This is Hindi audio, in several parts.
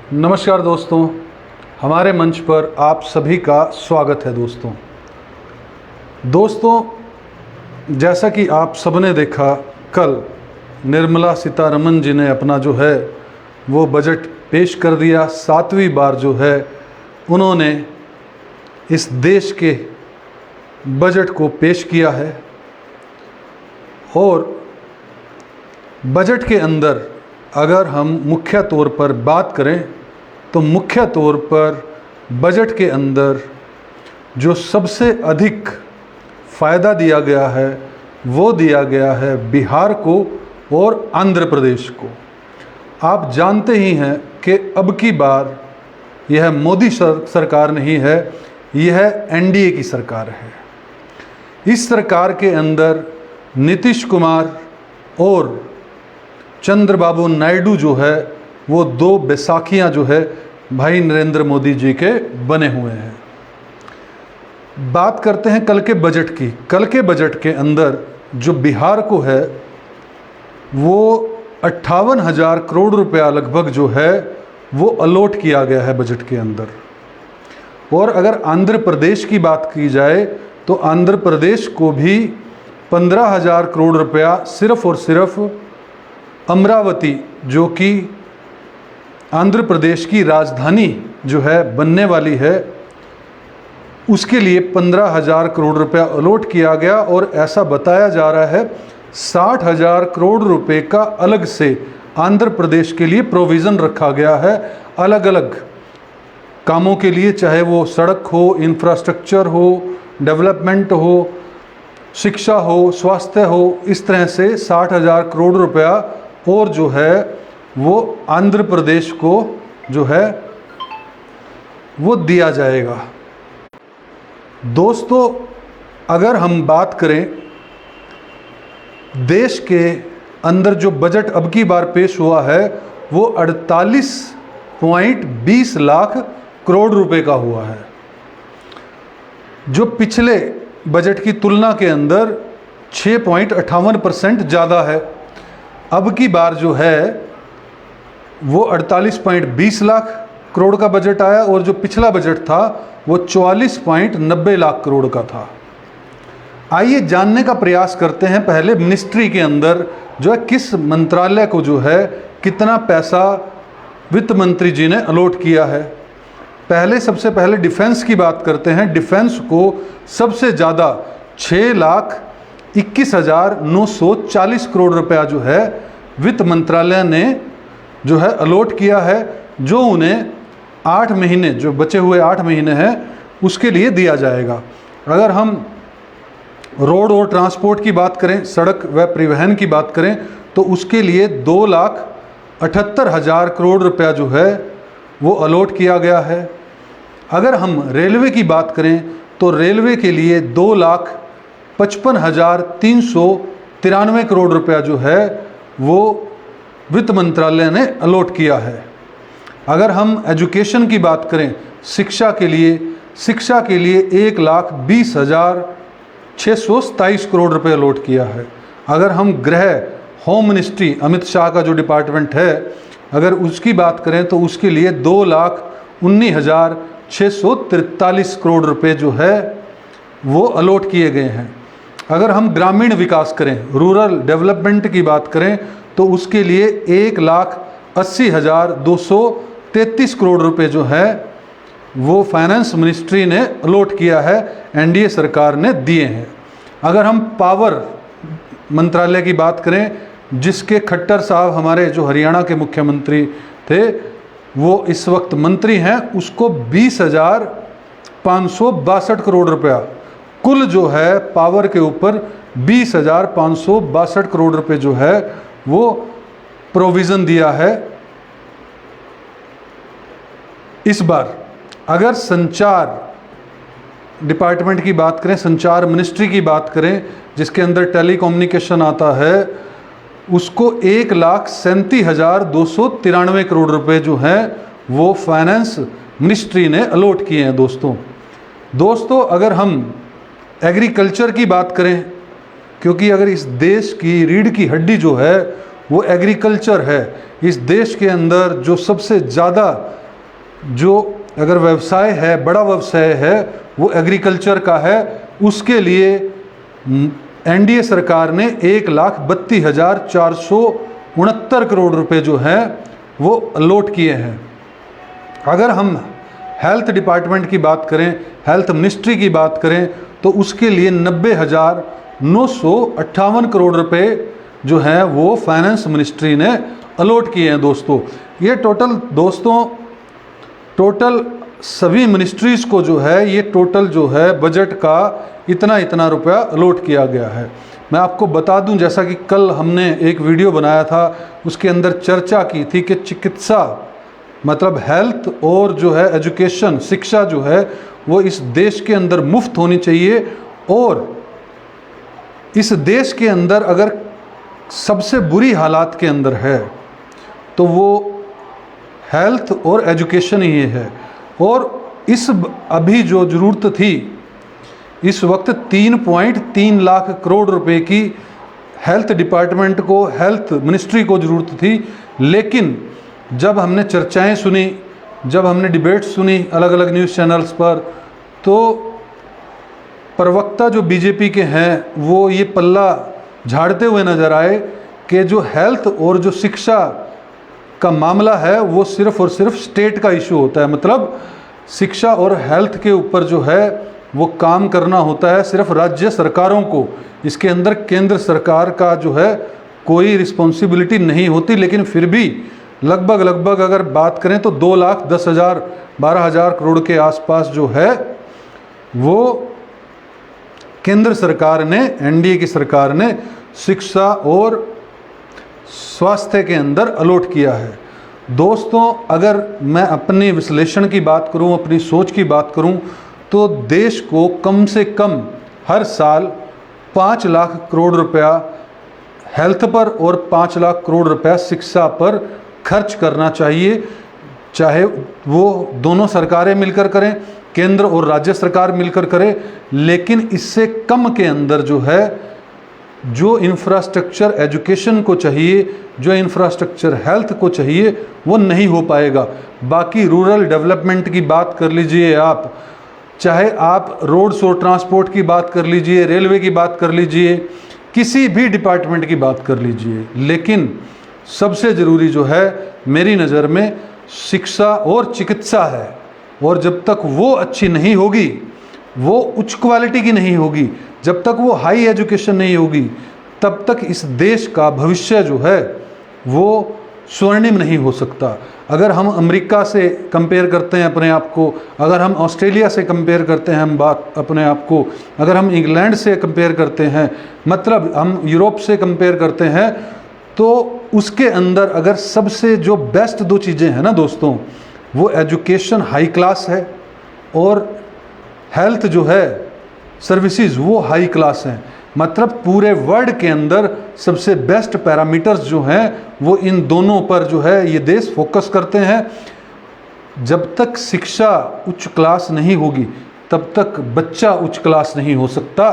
नमस्कार दोस्तों, हमारे मंच पर आप सभी का स्वागत है। दोस्तों जैसा कि आप सबने देखा, कल निर्मला सीतारमण जी ने अपना जो है वो बजट पेश कर दिया। 7वीं बार जो है उन्होंने इस देश के बजट को पेश किया है। और बजट के अंदर अगर हम मुख्य तौर पर बात करें तो मुख्य तौर पर बजट के अंदर जो सबसे अधिक फ़ायदा दिया गया है वो दिया गया है बिहार को और आंध्र प्रदेश को। आप जानते ही हैं कि अब की बार यह मोदी सरकार नहीं है, यह एनडीए की सरकार है। इस सरकार के अंदर नीतीश कुमार और चंद्रबाबू नायडू जो है वो दो बैसाखियाँ जो है भाई नरेंद्र मोदी जी के बने हुए हैं। बात करते हैं कल के बजट की। कल के बजट के अंदर जो बिहार को है वो 58,000 करोड़ रुपया लगभग जो है वो अलॉट किया गया है बजट के अंदर। और अगर आंध्र प्रदेश की बात की जाए तो आंध्र प्रदेश को भी 15,000 करोड़ रुपया सिर्फ और सिर्फ अमरावती, जो कि आंध्र प्रदेश की राजधानी जो है बनने वाली है, उसके लिए 15,000 करोड़ रुपया अलॉट किया गया। और ऐसा बताया जा रहा है 60,000 करोड़ रुपए का अलग से आंध्र प्रदेश के लिए प्रोविज़न रखा गया है, अलग अलग कामों के लिए, चाहे वो सड़क हो, इंफ्रास्ट्रक्चर हो, डेवलपमेंट हो, शिक्षा हो, स्वास्थ्य हो। इस तरह से 60,000 करोड़ रुपया और जो है वो आंध्र प्रदेश को जो है वो दिया जाएगा। दोस्तों अगर हम बात करें देश के अंदर जो बजट अब की बार पेश हुआ है वो 48.20 लाख करोड़ रुपए का हुआ है, जो पिछले बजट की तुलना के अंदर 6.58% ज़्यादा है। अब की बार जो है वो 48.20 लाख करोड़ का बजट आया और जो पिछला बजट था वो 44.90 लाख करोड़ का था। आइए जानने का प्रयास करते हैं पहले मिनिस्ट्री के अंदर जो है किस मंत्रालय को जो है कितना पैसा वित्त मंत्री जी ने अलॉट किया है। सबसे पहले डिफेंस की बात करते हैं। डिफेंस को सबसे ज़्यादा 6,21,940 करोड़ रुपया जो है वित्त मंत्रालय ने जो है अलॉट किया है, जो उन्हें 8 महीने, जो बचे हुए 8 महीने हैं उसके लिए दिया जाएगा। अगर हम रोड और ट्रांसपोर्ट की बात करें, सड़क व परिवहन की बात करें, तो उसके लिए 2,78,000 करोड़ रुपया जो है वो अलॉट किया गया है। अगर हम रेलवे की बात करें तो रेलवे के लिए 2,55,393 करोड़ रुपया जो है वो वित्त मंत्रालय ने अलॉट किया है। अगर हम एजुकेशन की बात करें, शिक्षा के लिए 1,20,627 करोड़ रुपए अलॉट किया है। अगर हम होम मिनिस्ट्री, अमित शाह का जो डिपार्टमेंट है, अगर उसकी बात करें तो उसके लिए 2,19,643 करोड़ रुपए जो है वो अलॉट किए गए हैं। अगर हम ग्रामीण विकास करें, रूरल डेवलपमेंट की बात करें, तो उसके लिए 1,80,233 करोड़ रुपए जो है वो फाइनेंस मिनिस्ट्री ने अलॉट किया है, एनडीए सरकार ने दिए हैं। अगर हम पावर मंत्रालय की बात करें, जिसके खट्टर साहब हमारे जो हरियाणा के मुख्यमंत्री थे वो इस वक्त मंत्री हैं, उसको 20,562 करोड़ रुपया, कुल जो है पावर के ऊपर 20,562 करोड़ रुपए जो है वो प्रोविज़न दिया है इस बार। अगर संचार डिपार्टमेंट की बात करें, संचार मिनिस्ट्री की बात करें, जिसके अंदर टेलीकम्युनिकेशन आता है, उसको 1,37,293 करोड़ रुपए जो हैं वो फाइनेंस मिनिस्ट्री ने अलॉट किए हैं। दोस्तों अगर हम एग्रीकल्चर की बात करें, क्योंकि अगर इस देश की रीढ़ की हड्डी जो है वो एग्रीकल्चर है। इस देश के अंदर जो सबसे ज़्यादा जो अगर व्यवसाय है, बड़ा व्यवसाय है, वो एग्रीकल्चर का है। उसके लिए एनडीए सरकार ने 1,32,469 करोड़ रुपए जो हैं वो अलॉट किए हैं। अगर हम हेल्थ डिपार्टमेंट की बात करें, हेल्थ मिनिस्ट्री की बात करें, तो उसके लिए 90,958 करोड़ रुपए जो हैं वो फाइनेंस मिनिस्ट्री ने अलॉट किए हैं दोस्तों। ये टोटल सभी मिनिस्ट्रीज़ को जो है ये टोटल जो है बजट का इतना रुपया अलॉट किया गया है। मैं आपको बता दूं, जैसा कि कल हमने एक वीडियो बनाया था, उसके अंदर चर्चा की थी कि चिकित्सा मतलब हेल्थ और जो है एजुकेशन, शिक्षा जो है वो इस देश के अंदर मुफ्त होनी चाहिए। और इस देश के अंदर अगर सबसे बुरी हालात के अंदर है तो वो हेल्थ और एजुकेशन ही है। और इस अभी जो ज़रूरत थी, इस वक्त 3.3 लाख करोड़ रुपए की हेल्थ डिपार्टमेंट को, हेल्थ मिनिस्ट्री को ज़रूरत थी। लेकिन जब हमने चर्चाएं सुनी, जब हमने डिबेट सुनी अलग अलग न्यूज़ चैनल्स पर, तो प्रवक्ता जो बीजेपी के हैं वो ये पल्ला झाड़ते हुए नज़र आए कि जो हेल्थ और जो शिक्षा का मामला है वो सिर्फ़ और सिर्फ स्टेट का इशू होता है। मतलब शिक्षा और हेल्थ के ऊपर जो है वो काम करना होता है सिर्फ राज्य सरकारों को। इसके अंदर केंद्र सरकार का जो है कोई रिस्पॉन्सिबिलिटी नहीं होती। लेकिन फिर भी लगभग अगर बात करें तो 2,10,000 12,000 करोड़ के आसपास जो है वो केंद्र सरकार ने, एनडीए की सरकार ने शिक्षा और स्वास्थ्य के अंदर अलॉट किया है। दोस्तों, अगर मैं अपने विश्लेषण की बात करूं, अपनी सोच की बात करूं, तो देश को कम से कम हर साल 5 लाख करोड़ रुपया हेल्थ पर और 5 लाख करोड़ रुपया शिक्षा पर खर्च करना चाहिए। चाहे वो दोनों सरकारें मिलकर करें, केंद्र और राज्य सरकार मिलकर करें, लेकिन इससे कम के अंदर जो है जो इंफ्रास्ट्रक्चर एजुकेशन को चाहिए, जो इंफ्रास्ट्रक्चर हेल्थ को चाहिए, वो नहीं हो पाएगा। बाकी रूरल डेवलपमेंट की बात कर लीजिए आप, चाहे आप रोड्स और ट्रांसपोर्ट की बात कर लीजिए, रेलवे की बात कर लीजिए, किसी भी डिपार्टमेंट की बात कर लीजिए, लेकिन सबसे ज़रूरी जो है मेरी नज़र में शिक्षा और चिकित्सा है। और जब तक वो अच्छी नहीं होगी, वो उच्च क्वालिटी की नहीं होगी, जब तक वो हाई एजुकेशन नहीं होगी, तब तक इस देश का भविष्य जो है वो स्वर्णिम नहीं हो सकता। अगर हम अमेरिका से कंपेयर करते हैं अपने आप को, अगर हम ऑस्ट्रेलिया से कंपेयर करते हैं हम बात अपने आप को, अगर हम इंग्लैंड से कंपेयर करते हैं, मतलब हम यूरोप से कंपेयर करते हैं, तो उसके अंदर अगर सबसे जो बेस्ट दो चीज़ें हैं ना दोस्तों, वो एजुकेशन हाई क्लास है और हेल्थ जो है सर्विसेज वो हाई क्लास हैं। मतलब पूरे वर्ल्ड के अंदर सबसे बेस्ट पैरामीटर्स जो हैं वो इन दोनों पर जो है ये देश फोकस करते हैं। जब तक शिक्षा उच्च क्लास नहीं होगी तब तक बच्चा उच्च क्लास नहीं हो सकता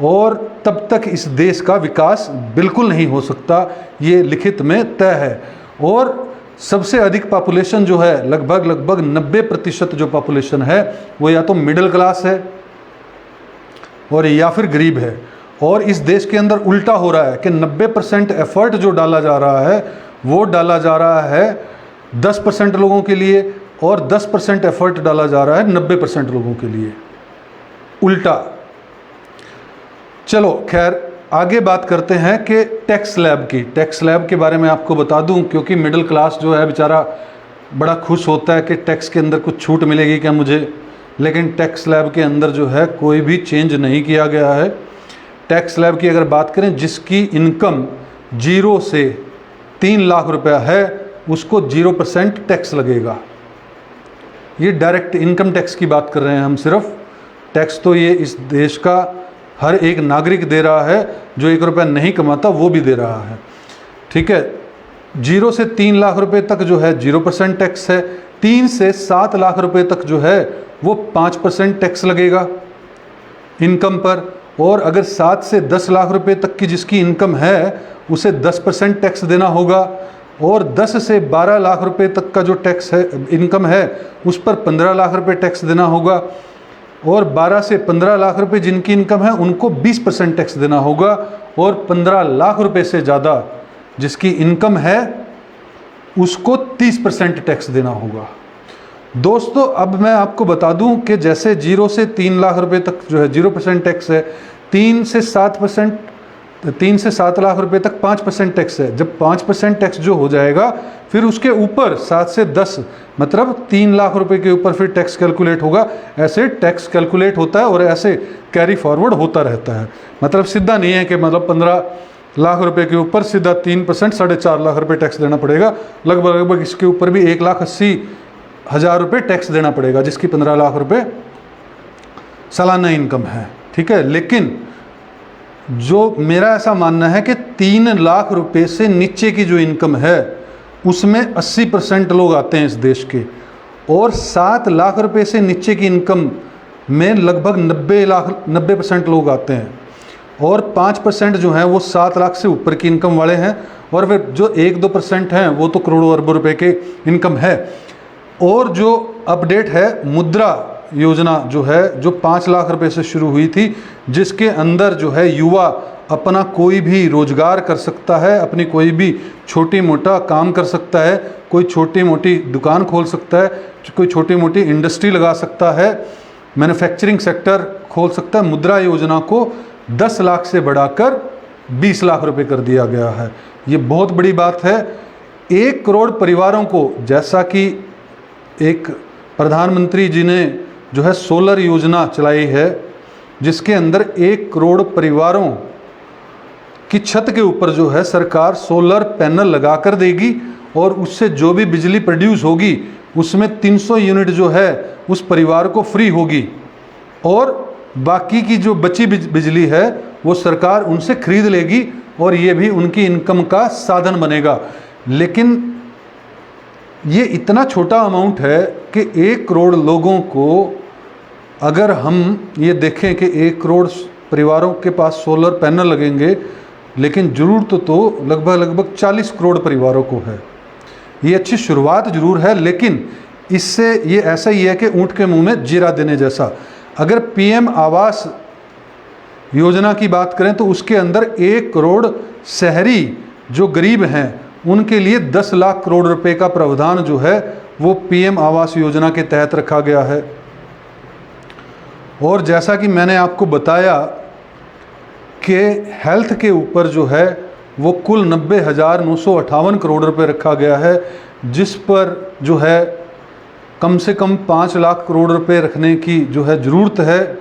और तब तक इस देश का विकास बिल्कुल नहीं हो सकता, ये लिखित में तय है। और सबसे अधिक पॉपुलेशन जो है लगभग 90% जो पॉपुलेशन है वो या तो मिडिल क्लास है और या फिर गरीब है। और इस देश के अंदर उल्टा हो रहा है कि 90% एफर्ट जो डाला जा रहा है वो डाला जा रहा है 10% लोगों के लिए और 10% एफर्ट डाला जा रहा है 90% लोगों के लिए, उल्टा। चलो खैर आगे बात करते हैं कि टैक्स स्लैब की। टैक्स स्लैब के बारे में आपको बता दूं, क्योंकि मिडिल क्लास जो है बेचारा बड़ा खुश होता है कि टैक्स के अंदर कुछ छूट मिलेगी क्या मुझे, लेकिन टैक्स स्लैब के अंदर जो है कोई भी चेंज नहीं किया गया है। टैक्स स्लैब की अगर बात करें, जिसकी इनकम 0 से 3 लाख रुपया है उसको 0% टैक्स लगेगा। ये डायरेक्ट इनकम टैक्स की बात कर रहे हैं हम सिर्फ। टैक्स तो ये इस देश का हर एक नागरिक दे रहा है, जो 1 रुपया नहीं कमाता वो भी दे रहा है, ठीक है। 0 से 3 लाख रुपए तक जो है 0% टैक्स है। 3 से 7 लाख रुपए तक जो है वो 5% टैक्स लगेगा इनकम पर, और अगर 7 से 10 लाख रुपए तक की जिसकी इनकम है उसे 10% टैक्स देना होगा, और 10 से 12 लाख रुपए तक का जो टैक्स है इनकम है उस पर 15 लाख रुपए टैक्स देना होगा, और 12 से 15 लाख रुपए जिनकी इनकम है उनको 20% टैक्स देना होगा, और 15 लाख रुपए से ज़्यादा जिसकी इनकम है उसको 30% टैक्स देना होगा। दोस्तों अब मैं आपको बता दूं कि जैसे 0 से 3 लाख रुपए तक जो है 0% टैक्स है, 3 से 7 लाख रुपए तक 5% टैक्स है। जब 5% टैक्स जो हो जाएगा फिर उसके ऊपर 7 से 10 मतलब 3 लाख रुपए के ऊपर फिर टैक्स कैलकुलेट होगा। ऐसे टैक्स कैलकुलेट होता है और ऐसे कैरी फॉरवर्ड होता रहता है। मतलब सीधा नहीं है कि मतलब 15 लाख रुपए के ऊपर सीधा 3% 4.5 लाख रुपए टैक्स देना पड़ेगा। लगभग इसके ऊपर भी 1,80,000 रुपये टैक्स देना पड़ेगा जिसकी 15 लाख रुपए सालाना इनकम है, ठीक है। लेकिन जो मेरा ऐसा मानना है कि 3 लाख रुपए से नीचे की जो इनकम है उसमें 80% लोग आते हैं इस देश के, और 7 लाख रुपए से नीचे की इनकम में लगभग 90% लोग आते हैं, और 5% जो हैं वो 7 लाख से ऊपर की इनकम वाले हैं, और फिर जो 1-2% हैं वो तो करोड़ों अरबों रुपए के इनकम है। और जो अपडेट है मुद्रा योजना जो है, जो 5 लाख रुपए से शुरू हुई थी, जिसके अंदर जो है युवा अपना कोई भी रोजगार कर सकता है, अपनी कोई भी छोटी मोटा काम कर सकता है, कोई छोटी मोटी दुकान खोल सकता है, कोई छोटी मोटी इंडस्ट्री लगा सकता है, मैन्युफैक्चरिंग सेक्टर खोल सकता है। मुद्रा योजना को 10 लाख से बढ़ाकर 20 लाख रुपए कर दिया गया है। ये बहुत बड़ी बात है। 1 करोड़ परिवारों को, जैसा कि एक प्रधानमंत्री जी ने जो है सोलर योजना चलाई है, जिसके अंदर 1 करोड़ परिवारों की छत के ऊपर जो है सरकार सोलर पैनल लगा कर देगी, और उससे जो भी बिजली प्रोड्यूस होगी उसमें 300 यूनिट जो है उस परिवार को फ्री होगी, और बाकी की जो बची बिजली है वो सरकार उनसे खरीद लेगी, और ये भी उनकी इनकम का साधन बनेगा। लेकिन ये इतना छोटा अमाउंट है कि 1 करोड़ लोगों को, अगर हम ये देखें कि 1 करोड़ परिवारों के पास सोलर पैनल लगेंगे, लेकिन ज़रूरत तो लगभग 40 करोड़ परिवारों को है। ये अच्छी शुरुआत ज़रूर है, लेकिन इससे ये ऐसा ही है कि ऊँट के मुंह में जीरा देने जैसा। अगर पीएम आवास योजना की बात करें तो उसके अंदर 1 करोड़ शहरी जो गरीब हैं उनके लिए 10 लाख करोड़ रुपए का प्रावधान जो है वो पीएम आवास योजना के तहत रखा गया है। और जैसा कि मैंने आपको बताया कि हेल्थ के ऊपर जो है वो कुल 90,958 करोड़ रुपए रखा गया है, जिस पर जो है कम से कम 5 लाख करोड़ रुपए रखने की जो है ज़रूरत है।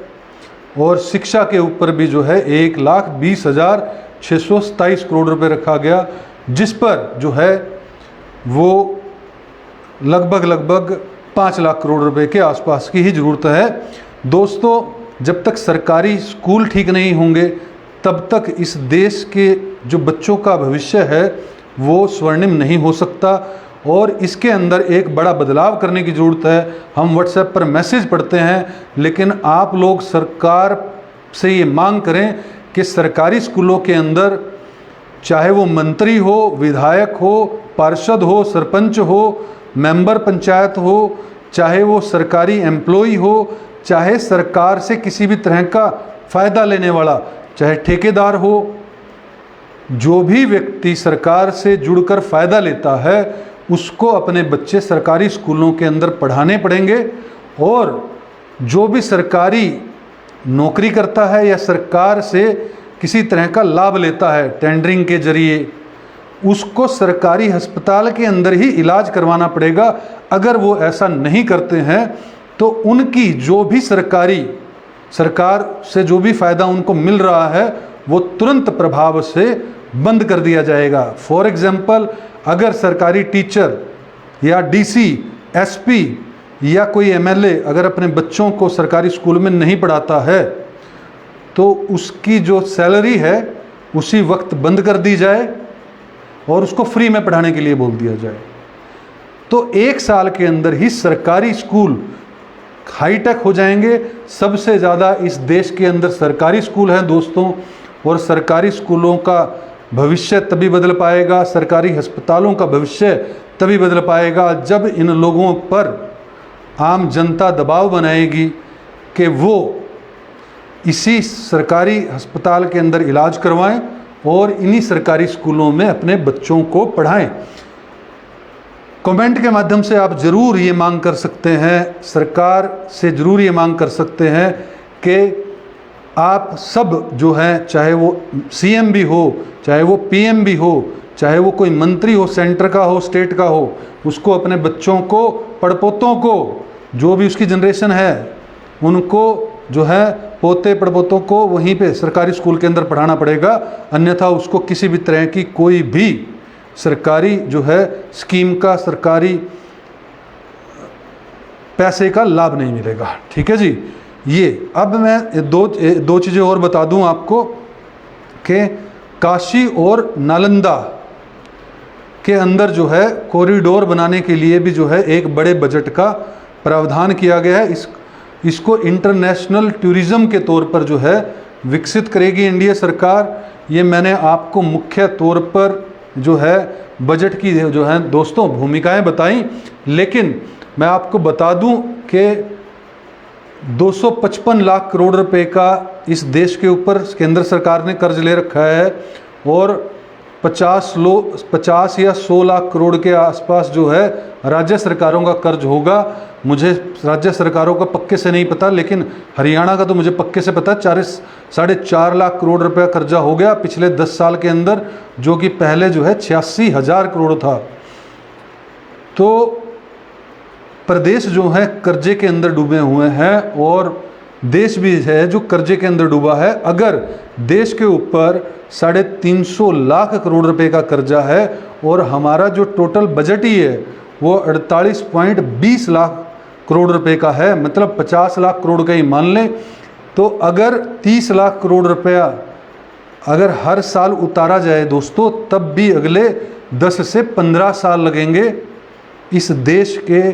और शिक्षा के ऊपर भी जो है 1,20,627 करोड़ रुपए रखा गया, जिस पर जो है वो लगभग 5 लाख करोड़ रुपए के आसपास की ही ज़रूरत है। दोस्तों जब तक सरकारी स्कूल ठीक नहीं होंगे तब तक इस देश के जो बच्चों का भविष्य है वो स्वर्णिम नहीं हो सकता, और इसके अंदर एक बड़ा बदलाव करने की ज़रूरत है। हम व्हाट्सएप पर मैसेज पढ़ते हैं, लेकिन आप लोग सरकार से ये मांग करें कि सरकारी स्कूलों के अंदर चाहे वो मंत्री हो, विधायक हो, पार्षद हो, सरपंच हो, मेंबर पंचायत हो, चाहे वो सरकारी एम्प्लॉय हो, चाहे सरकार से किसी भी तरह का फ़ायदा लेने वाला, चाहे ठेकेदार हो, जो भी व्यक्ति सरकार से जुड़कर फ़ायदा लेता है उसको अपने बच्चे सरकारी स्कूलों के अंदर पढ़ाने पड़ेंगे। और जो भी सरकारी नौकरी करता है या सरकार से किसी तरह का लाभ लेता है टेंडरिंग के जरिए, उसको सरकारी अस्पताल के अंदर ही इलाज करवाना पड़ेगा। अगर वो ऐसा नहीं करते हैं तो उनकी जो भी सरकार से जो भी फ़ायदा उनको मिल रहा है वो तुरंत प्रभाव से बंद कर दिया जाएगा। फॉर एग्जाम्पल, अगर सरकारी टीचर या डीसी, एसपी या कोई एमएलए अगर अपने बच्चों को सरकारी स्कूल में नहीं पढ़ाता है तो उसकी जो सैलरी है उसी वक्त बंद कर दी जाए और उसको फ्री में पढ़ाने के लिए बोल दिया जाए। तो 1 साल के अंदर ही सरकारी स्कूल हाईटेक हो जाएंगे। सबसे ज़्यादा इस देश के अंदर सरकारी स्कूल हैं दोस्तों, और सरकारी स्कूलों का भविष्य तभी बदल पाएगा, सरकारी अस्पतालों का भविष्य तभी बदल पाएगा जब इन लोगों पर आम जनता दबाव बनाएगी कि वो इसी सरकारी अस्पताल के अंदर इलाज करवाएं और इन्हीं सरकारी स्कूलों में अपने बच्चों को पढ़ाएं। कमेंट के माध्यम से आप ज़रूर ये मांग कर सकते हैं, सरकार से ज़रूर ये मांग कर सकते हैं कि आप सब जो हैं, चाहे वो सीएम भी हो, चाहे वो पीएम भी हो, चाहे वो कोई मंत्री हो, सेंटर का हो, स्टेट का हो, उसको अपने बच्चों को, पड़पोतों को, जो भी उसकी जनरेशन है, उनको जो है पोते पड़पोतों को वहीं पे सरकारी स्कूल के अंदर पढ़ाना पड़ेगा। अन्यथा उसको किसी भी तरह की कोई भी सरकारी जो है स्कीम का, सरकारी पैसे का लाभ नहीं मिलेगा। ठीक है जी। ये अब मैं दो चीज़ें और बता दूं आपको कि काशी और नालंदा के अंदर जो है कॉरिडोर बनाने के लिए भी जो है एक बड़े बजट का प्रावधान किया गया है। इसको इंटरनेशनल टूरिज़्म के तौर पर जो है विकसित करेगी एनडीए सरकार। ये मैंने आपको मुख्य तौर पर जो है बजट की जो है दोस्तों भूमिकाएं बताई, लेकिन मैं आपको बता दूं कि 255 लाख करोड़ रुपए का इस देश के ऊपर केंद्र सरकार ने कर्ज ले रखा है और 50 या 100 लाख करोड़ के आसपास जो है राज्य सरकारों का कर्ज होगा। मुझे राज्य सरकारों का पक्के से नहीं पता, लेकिन हरियाणा का तो मुझे पक्के से पता। 4.5 लाख करोड़ रुपया कर्जा हो गया पिछले 10 साल के अंदर, जो कि पहले जो है 86,000 करोड़ था। तो प्रदेश जो है कर्जे के अंदर डूबे हुए हैं और देश भी है जो कर्जे के अंदर डूबा है। अगर देश के ऊपर 350 लाख करोड़ रुपए का कर्जा है और हमारा जो टोटल बजट ही है वो 48.20 लाख करोड़ रुपए का है, मतलब 50 लाख करोड़ का ही मान लें, तो अगर 30 लाख करोड़ रुपया अगर हर साल उतारा जाए दोस्तों, तब भी अगले 10 से 15 साल लगेंगे इस देश के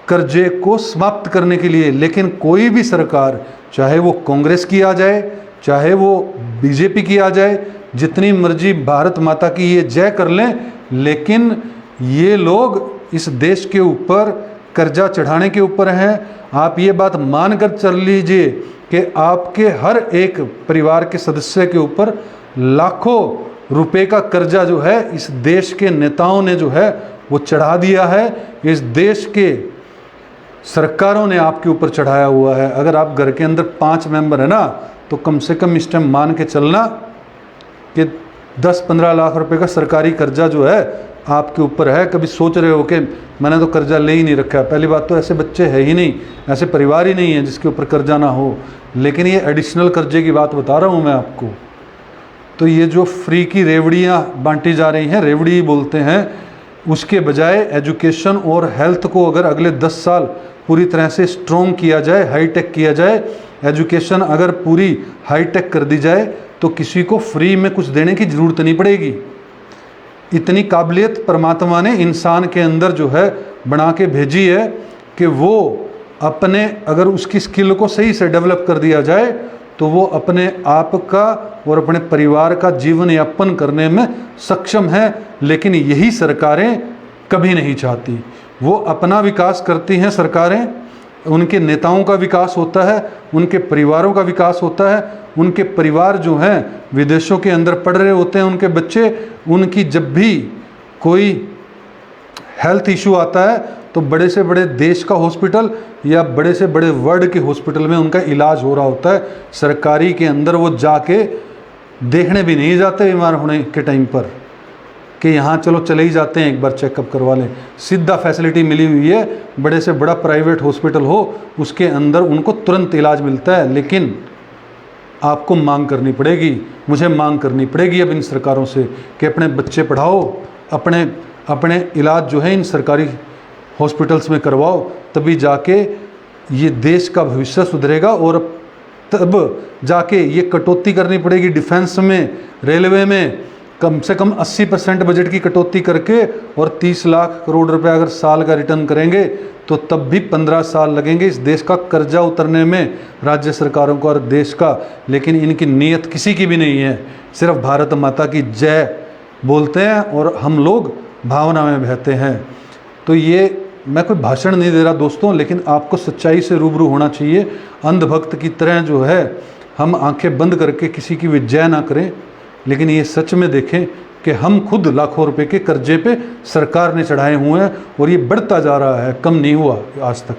कर्जे को समाप्त करने के लिए। लेकिन कोई भी सरकार, चाहे वो कांग्रेस की आ जाए, चाहे वो बीजेपी की आ जाए, जितनी मर्जी भारत माता की ये जय कर लें, लेकिन ये लोग इस देश के ऊपर कर्जा चढ़ाने के ऊपर हैं। आप ये बात मान कर चल लीजिए कि आपके हर एक परिवार के सदस्य के ऊपर लाखों रुपए का कर्जा जो है इस देश के नेताओं ने जो है वो चढ़ा दिया है। इस देश के सरकारों ने आपके ऊपर चढ़ाया हुआ है। अगर आप घर के अंदर 5 मेंबर है ना, तो कम से कम इस टाइम मान के चलना कि 10-15 लाख रुपए का सरकारी कर्जा जो है आपके ऊपर है। कभी सोच रहे हो कि मैंने तो कर्जा ले ही नहीं रखा। पहली बात तो ऐसे बच्चे है ही नहीं, ऐसे परिवार ही नहीं है जिसके ऊपर कर्जा ना हो। लेकिन ये एडिशनल कर्जे की बात बता रहा हूँ मैं आपको। तो ये जो फ्री की रेवड़ियाँ बांटी जा रही हैं, रेवड़ी बोलते हैं, उसके बजाय एजुकेशन और हेल्थ को अगर अगले 10 साल पूरी तरह से स्ट्रॉन्ग किया जाए, हाईटेक किया जाए, एजुकेशन अगर पूरी हाईटेक कर दी जाए, तो किसी को फ्री में कुछ देने की ज़रूरत नहीं पड़ेगी। इतनी काबिलियत परमात्मा ने इंसान के अंदर जो है बना के भेजी है कि वो अपने, अगर उसकी स्किल को सही से डेवलप कर दिया जाए, तो वो अपने आप का और अपने परिवार का जीवन यापन करने में सक्षम है। लेकिन यही सरकारें कभी नहीं चाहती। वो अपना विकास करती हैं सरकारें, उनके नेताओं का विकास होता है, उनके परिवारों का विकास होता है। उनके परिवार जो हैं विदेशों के अंदर पढ़ रहे होते हैं, उनके बच्चे, उनकी जब भी कोई हेल्थ इशू आता है तो बड़े से बड़े देश का हॉस्पिटल या बड़े से बड़े वर्ल्ड के हॉस्पिटल में उनका इलाज हो रहा होता है। सरकारी के अंदर वो जाके देखने भी नहीं जाते बीमार होने के टाइम पर कि यहाँ चलो चले ही जाते हैं, एक बार चेकअप करवा लें। सीधा फैसिलिटी मिली हुई है, बड़े से बड़ा प्राइवेट हॉस्पिटल हो उसके अंदर उनको तुरंत इलाज मिलता है। लेकिन आपको मांग करनी पड़ेगी, मुझे मांग करनी पड़ेगी अब इन सरकारों से कि अपने बच्चे पढ़ाओ, अपने इलाज जो है इन सरकारी हॉस्पिटल्स में करवाओ, तभी जाके ये देश का भविष्य सुधरेगा। और तब जाके ये कटौती करनी पड़ेगी डिफेंस में, रेलवे में, कम से कम 80% बजट की कटौती करके और 30 लाख करोड़ रुपए अगर साल का रिटर्न करेंगे तो तब भी 15 साल लगेंगे इस देश का कर्जा उतरने में, राज्य सरकारों का और देश का। लेकिन इनकी नीयत किसी की भी नहीं है, सिर्फ भारत माता की जय बोलते हैं और हम लोग भावना में बहते हैं। तो ये मैं कोई भाषण नहीं दे रहा दोस्तों, लेकिन आपको सच्चाई से रूबरू होना चाहिए। अंधभक्त की तरह जो है हम आंखें बंद करके किसी की भी जय ना करें, लेकिन ये सच में देखें कि हम खुद लाखों रुपए के कर्जे पे सरकार ने चढ़ाए हुए हैं और ये बढ़ता जा रहा है, कम नहीं हुआ आज तक।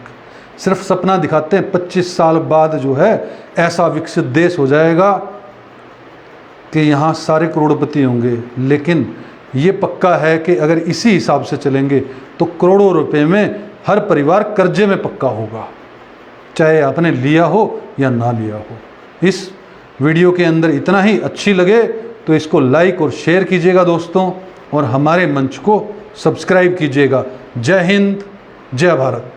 सिर्फ सपना दिखाते हैं 25 साल बाद जो है ऐसा विकसित देश हो जाएगा कि यहाँ सारे करोड़पति होंगे। लेकिन ये पक्का है कि अगर इसी हिसाब से चलेंगे तो करोड़ों रुपए में हर परिवार कर्जे में पक्का होगा, चाहे आपने लिया हो या ना लिया हो। इस वीडियो के अंदर इतना ही। अच्छी लगे तो इसको लाइक और शेयर कीजिएगा दोस्तों, और हमारे मंच को सब्सक्राइब कीजिएगा। जय हिंद, जय भारत।